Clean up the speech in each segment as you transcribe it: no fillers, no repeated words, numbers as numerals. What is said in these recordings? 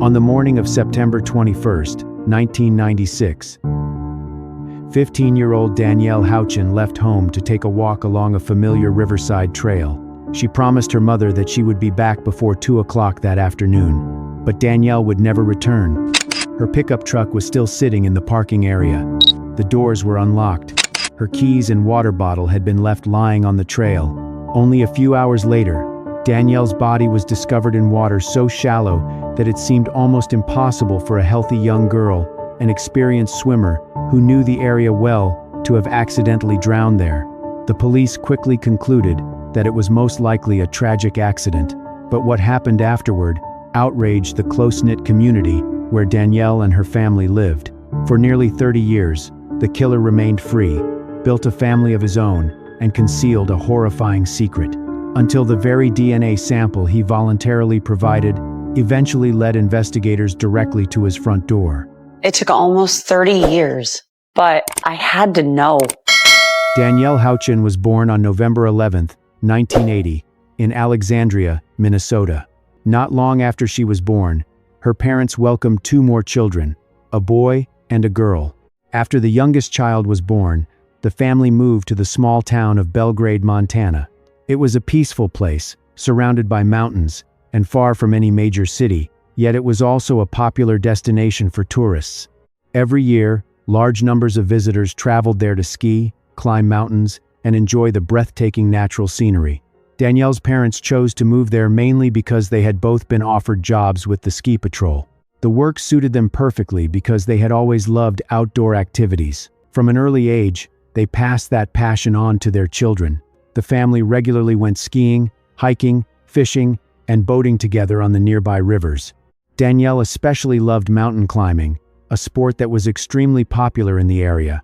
On the morning of September 21st, 1996, 15-year-old Danielle Houchin left home to take a walk along a familiar riverside trail. She promised her mother that she would be back before 2 o'clock that afternoon, but Danielle would never return. Her pickup truck was still sitting in the parking area. The doors were unlocked. Her keys and water bottle had been left lying on the trail. Only a few hours later, Danielle's body was discovered in water so shallow that it seemed almost impossible for a healthy young girl, an experienced swimmer who knew the area well, to have accidentally drowned there. The police quickly concluded that it was most likely a tragic accident, but what happened afterward outraged the close-knit community where Danielle and her family lived. For nearly 30 years, the killer remained free, built a family of his own, and concealed a horrifying secret, until the very DNA sample he voluntarily provided eventually led investigators directly to his front door. It took almost 30 years, but I had to know. Danielle Houchin was born on November 11, 1980, in Alexandria, Minnesota. Not long after she was born, her parents welcomed 2 more children, a boy and a girl. After the youngest child was born, the family moved to the small town of Belgrade, Montana. It was a peaceful place, surrounded by mountains, and far from any major city, yet it was also a popular destination for tourists. Every year, large numbers of visitors traveled there to ski, climb mountains, and enjoy the breathtaking natural scenery. Danielle's parents chose to move there mainly because they had both been offered jobs with the ski patrol. The work suited them perfectly because they had always loved outdoor activities. From an early age, they passed that passion on to their children. The family regularly went skiing, hiking, fishing, and boating together on the nearby rivers. Danielle especially loved mountain climbing, a sport that was extremely popular in the area.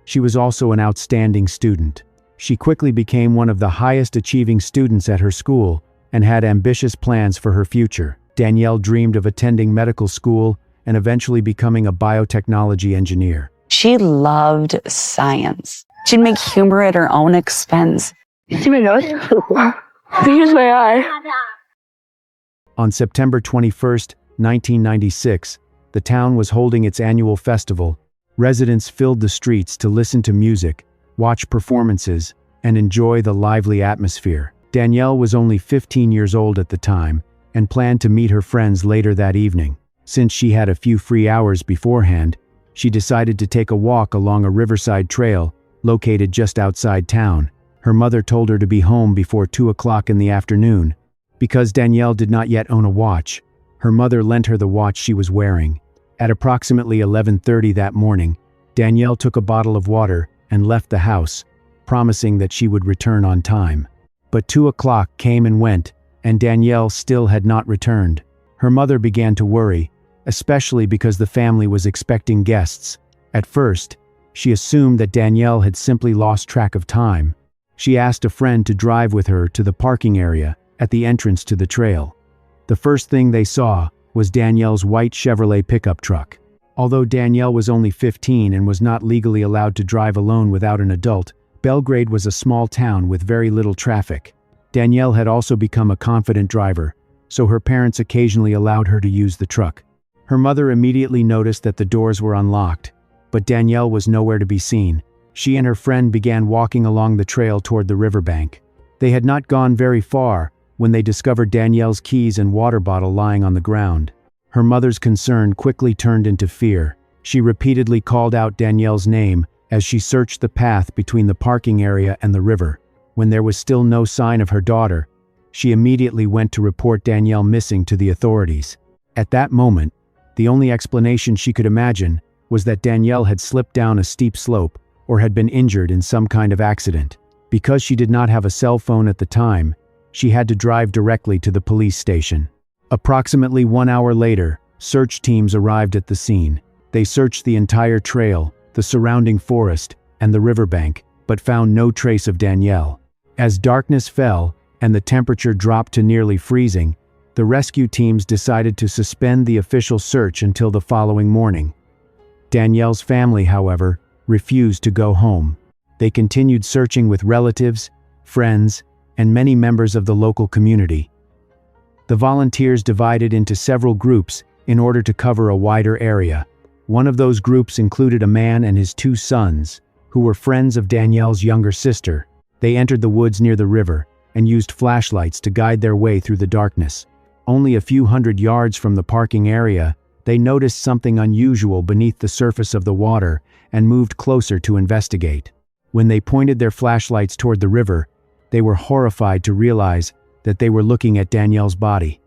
She was also an outstanding student. She quickly became one of the highest achieving students at her school and had ambitious plans for her future. Danielle dreamed of attending medical school and eventually becoming a biotechnology engineer. She loved science. She'd make humor at her own expense. See my nose? Here's my eye. On September 21st, 1996, the town was holding its annual festival. Residents filled the streets to listen to music, watch performances, and enjoy the lively atmosphere. Danielle was only 15 years old at the time and planned to meet her friends later that evening. Since she had a few free hours beforehand, she decided to take a walk along a riverside trail located just outside town. Her mother told her to be home before 2 o'clock in the afternoon. Because Danielle did not yet own a watch, her mother lent her the watch she was wearing. At approximately 11:30 that morning, Danielle took a bottle of water and left the house, promising that she would return on time. But 2 o'clock came and went, and Danielle still had not returned. Her mother began to worry, especially because the family was expecting guests. At first, she assumed that Danielle had simply lost track of time. She asked a friend to drive with her to the parking area at the entrance to the trail. The first thing they saw was Danielle's white Chevrolet pickup truck. Although Danielle was only 15 and was not legally allowed to drive alone without an adult, Belgrade was a small town with very little traffic. Danielle had also become a confident driver, so her parents occasionally allowed her to use the truck. Her mother immediately noticed that the doors were unlocked, but Danielle was nowhere to be seen. She and her friend began walking along the trail toward the riverbank. They had not gone very far when they discovered Danielle's keys and water bottle lying on the ground. Her mother's concern quickly turned into fear. She repeatedly called out Danielle's name as she searched the path between the parking area and the river. When there was still no sign of her daughter, she immediately went to report Danielle missing to the authorities. At that moment, the only explanation she could imagine was that Danielle had slipped down a steep slope or had been injured in some kind of accident. Because she did not have a cell phone at the time, she had to drive directly to the police station. Approximately 1 hour later, search teams arrived at the scene. They searched the entire trail, the surrounding forest, and the riverbank, but found no trace of Danielle. As darkness fell and the temperature dropped to nearly freezing, the rescue teams decided to suspend the official search until the following morning. Danielle's family, however, refused to go home. They continued searching with relatives, friends, and many members of the local community. The volunteers divided into several groups, in order to cover a wider area. One of those groups included a man and his 2 sons, who were friends of Danielle's younger sister. They entered the woods near the river and used flashlights to guide their way through the darkness. Only a few hundred yards from the parking area, they noticed something unusual beneath the surface of the water and moved closer to investigate. When they pointed their flashlights toward the river, they were horrified to realize that they were looking at Danielle's body.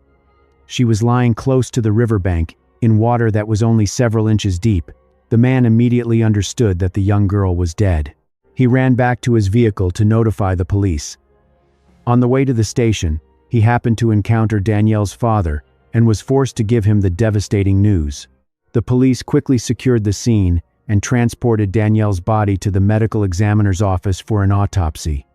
She was lying close to the riverbank, in water that was only several inches deep. The man immediately understood that the young girl was dead. He ran back to his vehicle to notify the police. On the way to the station, he happened to encounter Danielle's father and was forced to give him the devastating news. The police quickly secured the scene and transported Danielle's body to the medical examiner's office for an autopsy.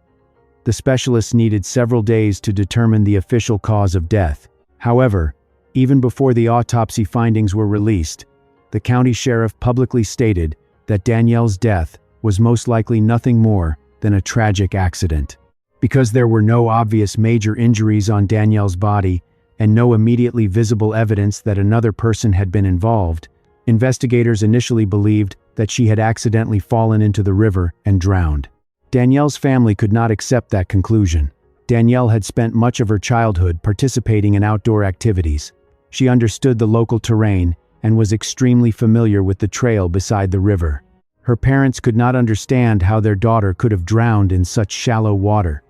The specialists needed several days to determine the official cause of death. However, even before the autopsy findings were released, the county sheriff publicly stated that Danielle's death was most likely nothing more than a tragic accident. Because there were no obvious major injuries on Danielle's body and no immediately visible evidence that another person had been involved, investigators initially believed that she had accidentally fallen into the river and drowned. Danielle's family could not accept that conclusion. Danielle had spent much of her childhood participating in outdoor activities. She understood the local terrain and was extremely familiar with the trail beside the river. Her parents could not understand how their daughter could have drowned in such shallow water.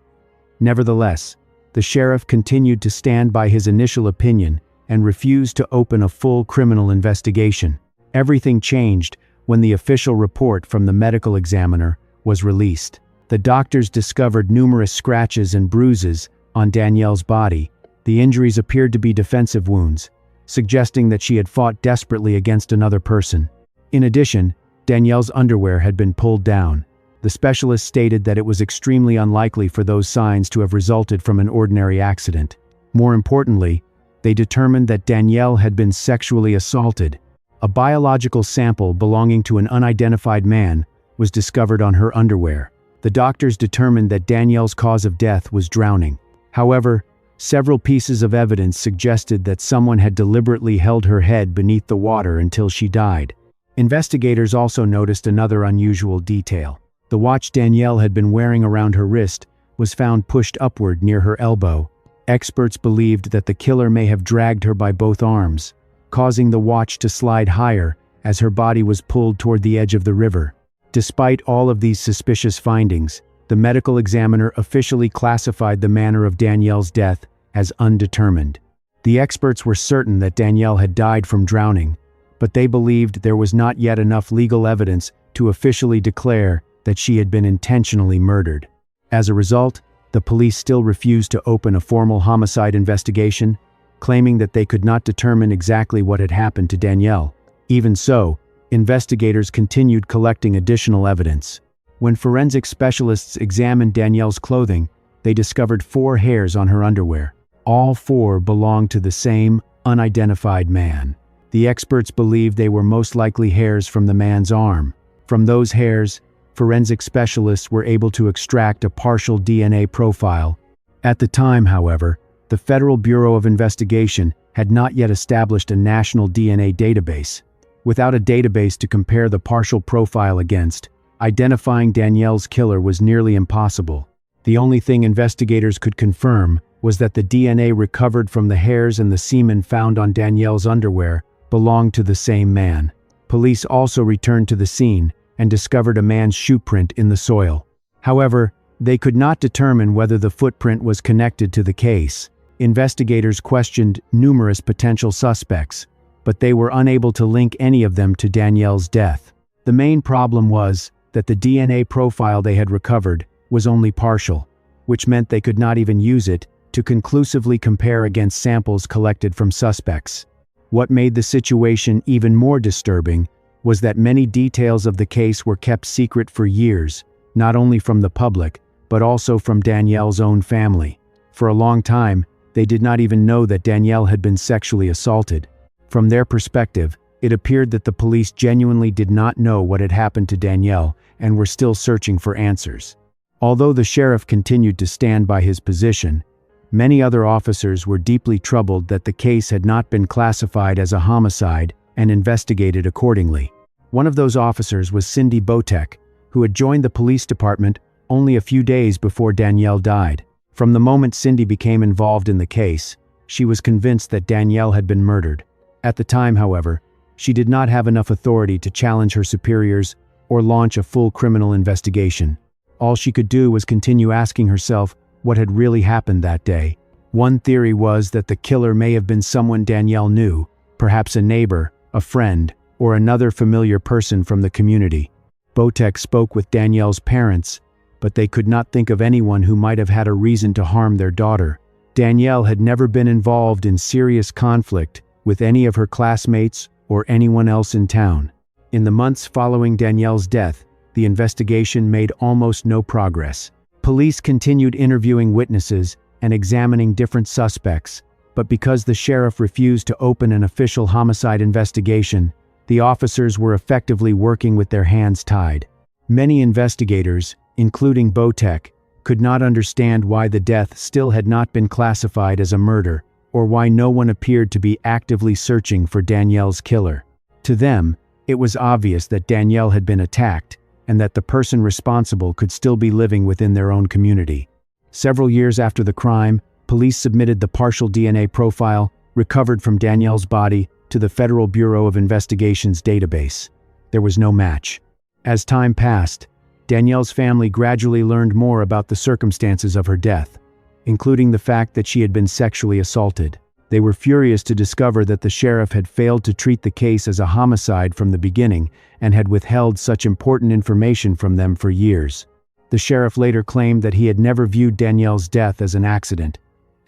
Nevertheless, the sheriff continued to stand by his initial opinion and refused to open a full criminal investigation. Everything changed when the official report from the medical examiner was released. The doctors discovered numerous scratches and bruises on Danielle's body. The injuries appeared to be defensive wounds, suggesting that she had fought desperately against another person. In addition, Danielle's underwear had been pulled down. The specialist stated that it was extremely unlikely for those signs to have resulted from an ordinary accident. More importantly, they determined that Danielle had been sexually assaulted. A biological sample belonging to an unidentified man was discovered on her underwear. The doctors determined that Danielle's cause of death was drowning. However, several pieces of evidence suggested that someone had deliberately held her head beneath the water until she died. Investigators also noticed another unusual detail. The watch Danielle had been wearing around her wrist was found pushed upward near her elbow. Experts believed that the killer may have dragged her by both arms, causing the watch to slide higher as her body was pulled toward the edge of the river. Despite all of these suspicious findings, the medical examiner officially classified the manner of Danielle's death as undetermined. The experts were certain that Danielle had died from drowning, but they believed there was not yet enough legal evidence to officially declare that she had been intentionally murdered. As a result, the police still refused to open a formal homicide investigation, claiming that they could not determine exactly what had happened to Danielle. Even so, investigators continued collecting additional evidence. When forensic specialists examined Danielle's clothing, they discovered 4 hairs on her underwear. All 4 belonged to the same unidentified man. The experts believed they were most likely hairs from the man's arm. From those hairs, forensic specialists were able to extract a partial DNA profile. At the time, however, the Federal Bureau of Investigation had not yet established a national DNA database. Without a database to compare the partial profile against, identifying Danielle's killer was nearly impossible. The only thing investigators could confirm was that the DNA recovered from the hairs and the semen found on Danielle's underwear belonged to the same man. Police also returned to the scene and discovered a man's shoe print in the soil. However, they could not determine whether the footprint was connected to the case. Investigators questioned numerous potential suspects, but they were unable to link any of them to Danielle's death. The main problem was that the DNA profile they had recovered was only partial, which meant they could not even use it to conclusively compare against samples collected from suspects. What made the situation even more disturbing was that many details of the case were kept secret for years, not only from the public, but also from Danielle's own family. For a long time, they did not even know that Danielle had been sexually assaulted. From their perspective, it appeared that the police genuinely did not know what had happened to Danielle and were still searching for answers. Although the sheriff continued to stand by his position, Many other officers were deeply troubled that the case had not been classified as a homicide and investigated accordingly. One of those officers was Cindy Botek, who had joined the police department only a few days before Danielle died. From the moment Cindy became involved in the case, she was convinced that Danielle had been murdered. At the time, however, she did not have enough authority to challenge her superiors or launch a full criminal investigation. All she could do was continue asking herself what had really happened that day. One theory was that the killer may have been someone Danielle knew, perhaps a neighbor, a friend, or another familiar person from the community. Botek spoke with Danielle's parents, but they could not think of anyone who might have had a reason to harm their daughter. Danielle had never been involved in serious conflict with any of her classmates or anyone else in town. In the months following Danielle's death, the investigation made almost no progress. Police continued interviewing witnesses and examining different suspects, but because the sheriff refused to open an official homicide investigation, the officers were effectively working with their hands tied. Many investigators, including Botek, could not understand why the death still had not been classified as a murder, or why no one appeared to be actively searching for Danielle's killer. To them, it was obvious that Danielle had been attacked, and that the person responsible could still be living within their own community. Several years after the crime, police submitted the partial DNA profile recovered from Danielle's body to the Federal Bureau of Investigation's database. There was no match. As time passed, Danielle's family gradually learned more about the circumstances of her death, including the fact that she had been sexually assaulted. They were furious to discover that the sheriff had failed to treat the case as a homicide from the beginning and had withheld such important information from them for years. The sheriff later claimed that he had never viewed Danielle's death as an accident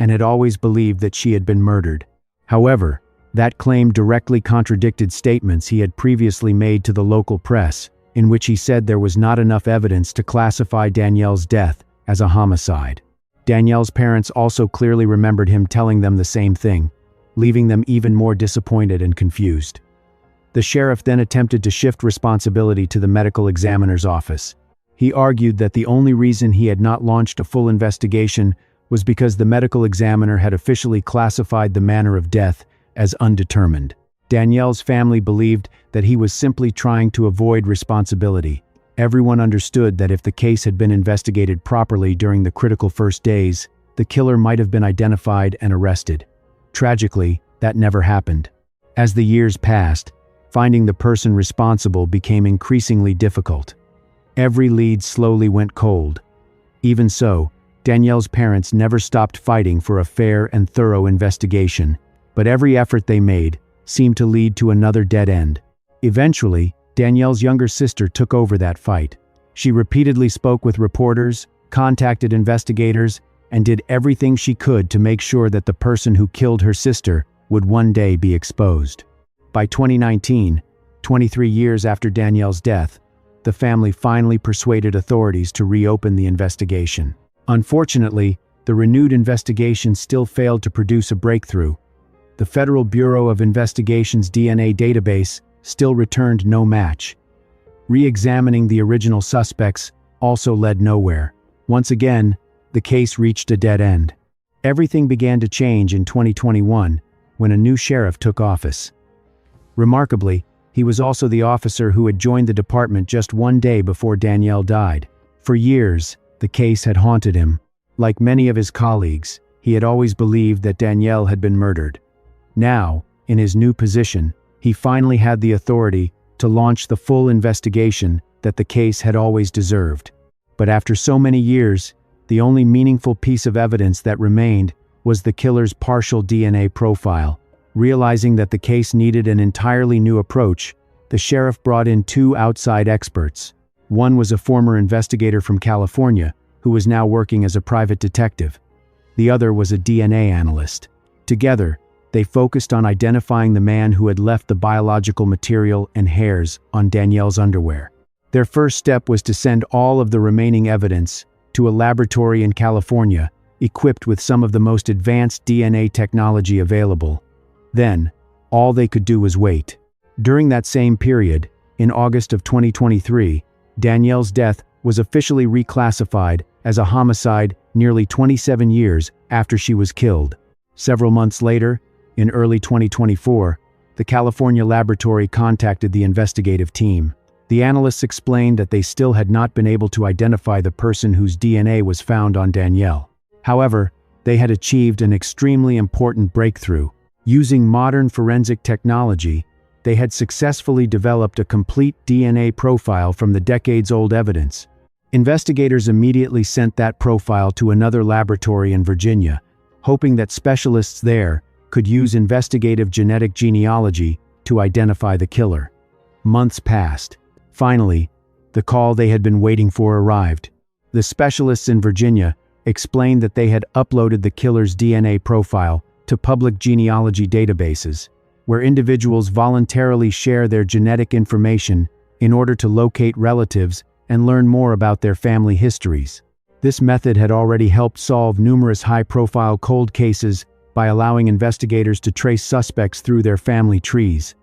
and had always believed that she had been murdered. However, that claim directly contradicted statements he had previously made to the local press, in which he said there was not enough evidence to classify Danielle's death as a homicide. Danielle's parents also clearly remembered him telling them the same thing, leaving them even more disappointed and confused. The sheriff then attempted to shift responsibility to the medical examiner's office. He argued that the only reason he had not launched a full investigation was because the medical examiner had officially classified the manner of death as undetermined. Danielle's family believed that he was simply trying to avoid responsibility. Everyone understood that if the case had been investigated properly during the critical first days, the killer might have been identified and arrested. Tragically, that never happened. As the years passed, finding the person responsible became increasingly difficult. Every lead slowly went cold. Even so, Danielle's parents never stopped fighting for a fair and thorough investigation, but every effort they made seemed to lead to another dead end. Eventually, Danielle's younger sister took over that fight. She repeatedly spoke with reporters, contacted investigators, and did everything she could to make sure that the person who killed her sister would one day be exposed. By 2019, 23 years after Danielle's death, the family finally persuaded authorities to reopen the investigation. Unfortunately, the renewed investigation still failed to produce a breakthrough. The Federal Bureau of Investigation's DNA database still returned no match. Re-examining the original suspects also led nowhere. Once again, the case reached a dead end. Everything began to change in 2021 when a new sheriff took office. Remarkably, he was also the officer who had joined the department just one day before Danielle died. For years, the case had haunted him. Like many of his colleagues, he had always believed that Danielle had been murdered. Now, in his new position, he finally had the authority to launch the full investigation that the case had always deserved. But after so many years, the only meaningful piece of evidence that remained was the killer's partial DNA profile. Realizing that the case needed an entirely new approach, the sheriff brought in two outside experts. One was a former investigator from California, who was now working as a private detective. The other was a DNA analyst. Together, they focused on identifying the man who had left the biological material and hairs on Danielle's underwear. Their first step was to send all of the remaining evidence to a laboratory in California, equipped with some of the most advanced DNA technology available. Then, all they could do was wait. During that same period, in August of 2023, Danielle's death was officially reclassified as a homicide nearly 27 years after she was killed. Several months later, in early 2024, the California laboratory contacted the investigative team. The analysts explained that they still had not been able to identify the person whose DNA was found on Danielle. However, they had achieved an extremely important breakthrough. Using modern forensic technology, they had successfully developed a complete DNA profile from the decades-old evidence. Investigators immediately sent that profile to another laboratory in Virginia, hoping that specialists there could use investigative genetic genealogy to identify the killer. Months passed. Finally, the call they had been waiting for arrived. The specialists in Virginia explained that they had uploaded the killer's DNA profile to public genealogy databases, where individuals voluntarily share their genetic information in order to locate relatives and learn more about their family histories. This method had already helped solve numerous high-profile cold cases by allowing investigators to trace suspects through their family trees.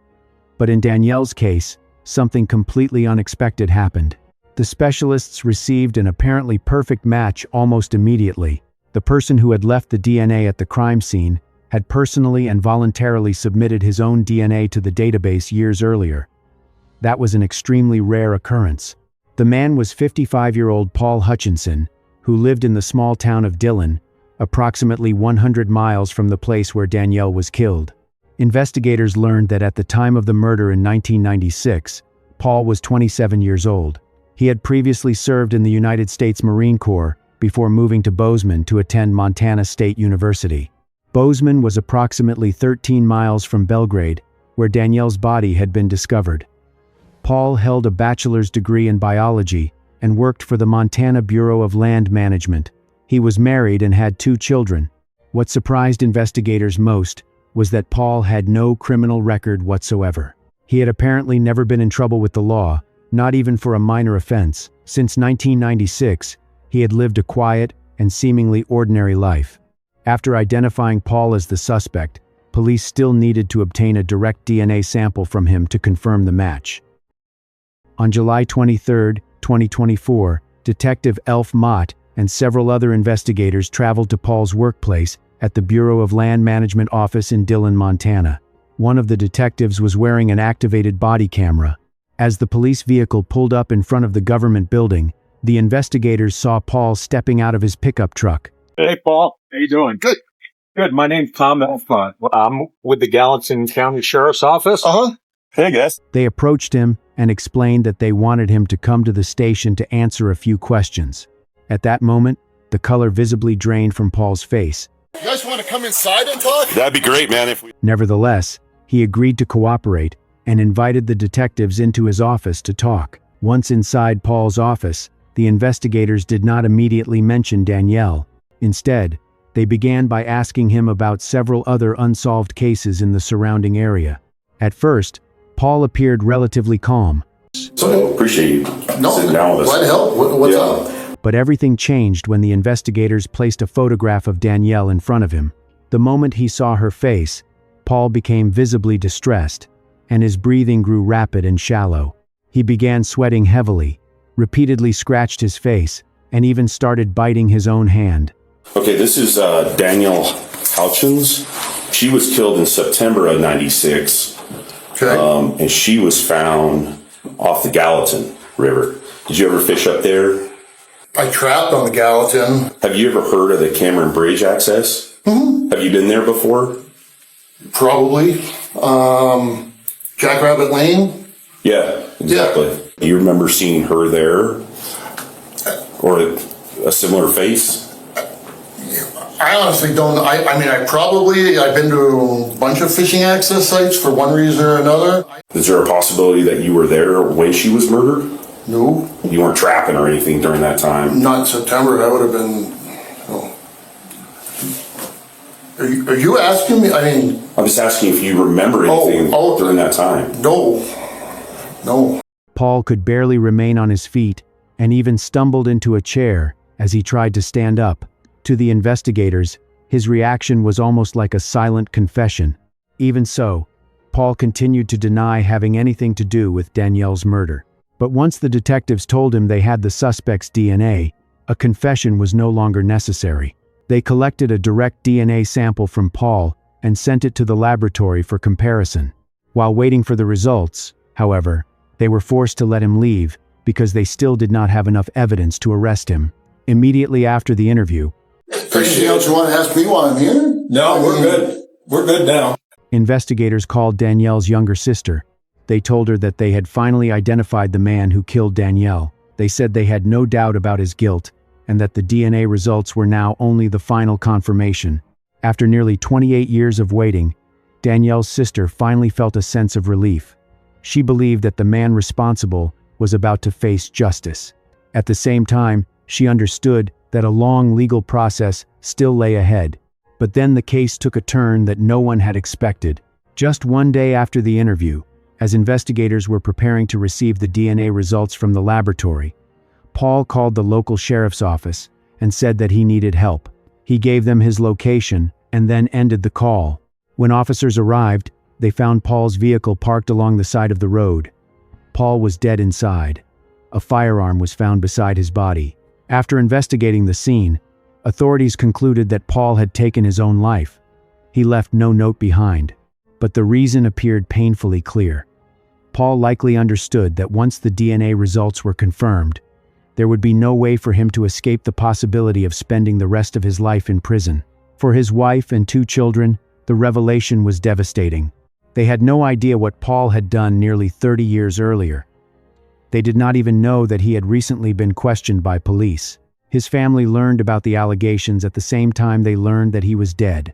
But in Danielle's case, something completely unexpected happened. The specialists received an apparently perfect match almost immediately. The person who had left the DNA at the crime scene had personally and voluntarily submitted his own DNA to the database years earlier. That was an extremely rare occurrence. The man was 55-year-old Paul Hutchinson, who lived in the small town of Dillon, approximately 100 miles from the place where Danielle was killed. Investigators learned that at the time of the murder in 1996, Paul was 27 years old. He had previously served in the United States Marine Corps before moving to Bozeman to attend Montana State University. Bozeman was approximately 13 miles from Belgrade, where Danielle's body had been discovered. Paul held a bachelor's degree in biology and worked for the Montana Bureau of Land Management. He was married and had 2 children. What surprised investigators most was that Paul had no criminal record whatsoever. He had apparently never been in trouble with the law, not even for a minor offense. Since 1996, he had lived a quiet and seemingly ordinary life. After identifying Paul as the suspect, police still needed to obtain a direct DNA sample from him to confirm the match. On July 23, 2024, Detective Elf Mott and several other investigators traveled to Paul's workplace at the Bureau of Land Management office in Dillon, Montana. One of the detectives was wearing an activated body camera. As the police vehicle pulled up in front of the government building, the investigators saw Paul stepping out of his pickup truck. Hey, Paul. How you doing? Good. Good. My name's Tom Elfont. I'm with the Gallatin County Sheriff's Office. Hey, guys. They approached him and explained that they wanted him to come to the station to answer a few questions. At that moment, the color visibly drained from Paul's face. You guys want to come inside and talk? That'd be great, man. Nevertheless, he agreed to cooperate and invited the detectives into his office to talk. Once inside Paul's office, the investigators did not immediately mention Danielle. Instead, they began by asking him about several other unsolved cases in the surrounding area. At first, Paul appeared relatively calm. So appreciate you sitting down with us. Glad to help. What's up? But everything changed when the investigators placed a photograph of Danielle in front of him. The moment he saw her face, Paul became visibly distressed, and his breathing grew rapid and shallow. He began sweating heavily, repeatedly scratched his face, and even started biting his own hand. Okay, this is Danielle Houchin. She was killed in September of '96. Okay. And she was found off the Gallatin River. Did you ever fish up there? I trapped on the Gallatin. Have you ever heard of the Cameron Bridge access? Mm-hmm. Have you been there before? Probably. Jackrabbit Lane? Yeah, exactly. Yeah. Do you remember seeing her there? Or a similar face? I honestly don't. I've been to a bunch of fishing access sites for one reason or another. Is there a possibility that you were there when she was murdered? No. You weren't trapping or anything during that time? Not in September. That would have been. Oh. Are you asking me? I'm just asking if you remember anything during that time. No. Paul could barely remain on his feet and even stumbled into a chair as he tried to stand up. To the investigators, his reaction was almost like a silent confession. Even so, Paul continued to deny having anything to do with Danielle's murder. But once the detectives told him they had the suspect's DNA, A confession was no longer necessary. They collected a direct DNA sample from Paul and sent it to the laboratory for comparison. While waiting for the results, however, they were forced to let him leave because they still did not have enough evidence to arrest him. Immediately after the interview, Anything else you want to ask me while I'm here? No, we're good. We're good now. investigators called Danielle's younger sister. They told her that they had finally identified the man who killed Danielle. They said they had no doubt about his guilt, and that the DNA results were now only the final confirmation. After nearly 28 years of waiting, Danielle's sister finally felt a sense of relief. She believed that the man responsible was about to face justice. At the same time, she understood that a long legal process still lay ahead. But then the case took a turn that no one had expected. Just one day after the interview, as investigators were preparing to receive the DNA results from the laboratory, Paul called the local sheriff's office and said that he needed help. He gave them his location and then ended the call. When officers arrived, they found Paul's vehicle parked along the side of the road. Paul was dead inside. A firearm was found beside his body. After investigating the scene, authorities concluded that Paul had taken his own life. He left no note behind, but the reason appeared painfully clear. Paul likely understood that once the DNA results were confirmed, there would be no way for him to escape the possibility of spending the rest of his life in prison. For his wife and 2 children, the revelation was devastating. They had no idea what Paul had done nearly 30 years earlier. They did not even know that he had recently been questioned by police. His family learned about the allegations at the same time they learned that he was dead.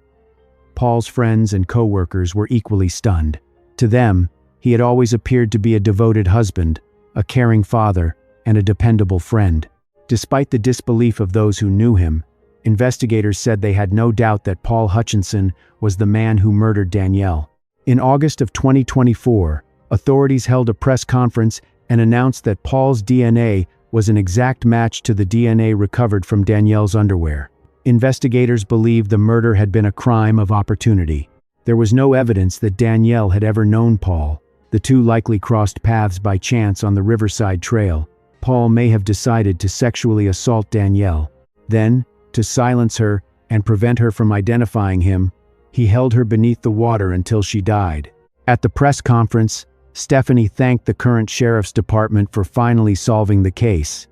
Paul's friends and co-workers were equally stunned. To them, he had always appeared to be a devoted husband, a caring father, and a dependable friend. Despite the disbelief of those who knew him, investigators said they had no doubt that Paul Hutchinson was the man who murdered Danielle. In August of 2024, authorities held a press conference and announced that Paul's DNA was an exact match to the DNA recovered from Danielle's underwear. Investigators believed the murder had been a crime of opportunity. There was no evidence that Danielle had ever known Paul. The two likely crossed paths by chance on the Riverside Trail. Paul may have decided to sexually assault Danielle. Then, to silence her and prevent her from identifying him, he held her beneath the water until she died. At the press conference, Stephanie thanked the current sheriff's department for finally solving the case.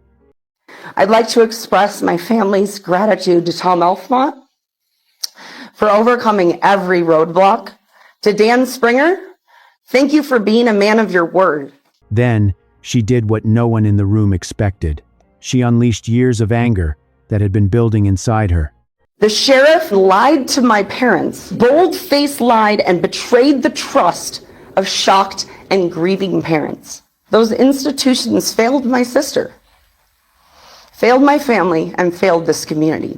I'd like to express my family's gratitude to Tom Elfmont for overcoming every roadblock. To Dan Springer, thank you for being a man of your word. Then, she did what no one in the room expected. She unleashed years of anger that had been building inside her. The sheriff lied to my parents, bold-faced lied and betrayed the trust of shocked and grieving parents. Those institutions failed my sister, failed my family, and failed this community.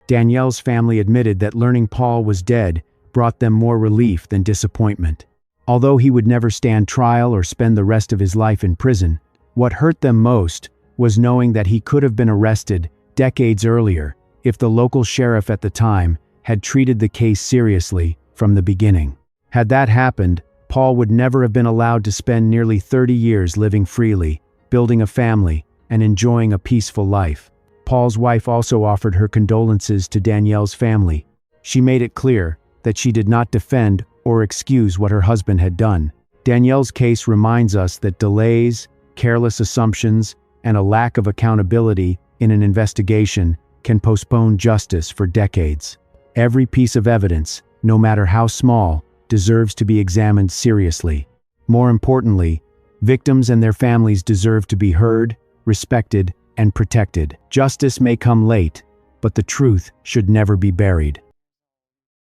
Danielle's family admitted that learning Paul was dead brought them more relief than disappointment. Although he would never stand trial or spend the rest of his life in prison, what hurt them most was knowing that he could have been arrested decades earlier if the local sheriff at the time had treated the case seriously from the beginning. Had that happened, Paul would never have been allowed to spend nearly 30 years living freely, building a family, and enjoying a peaceful life. Paul's wife also offered her condolences to Danielle's family. She made it clear that she did not defend or excuse what her husband had done. Danielle's case reminds us that delays, careless assumptions, and a lack of accountability in an investigation can postpone justice for decades. Every piece of evidence, no matter how small, deserves to be examined seriously. More importantly, victims and their families deserve to be heard, respected, and protected. Justice may come late, but the truth should never be buried.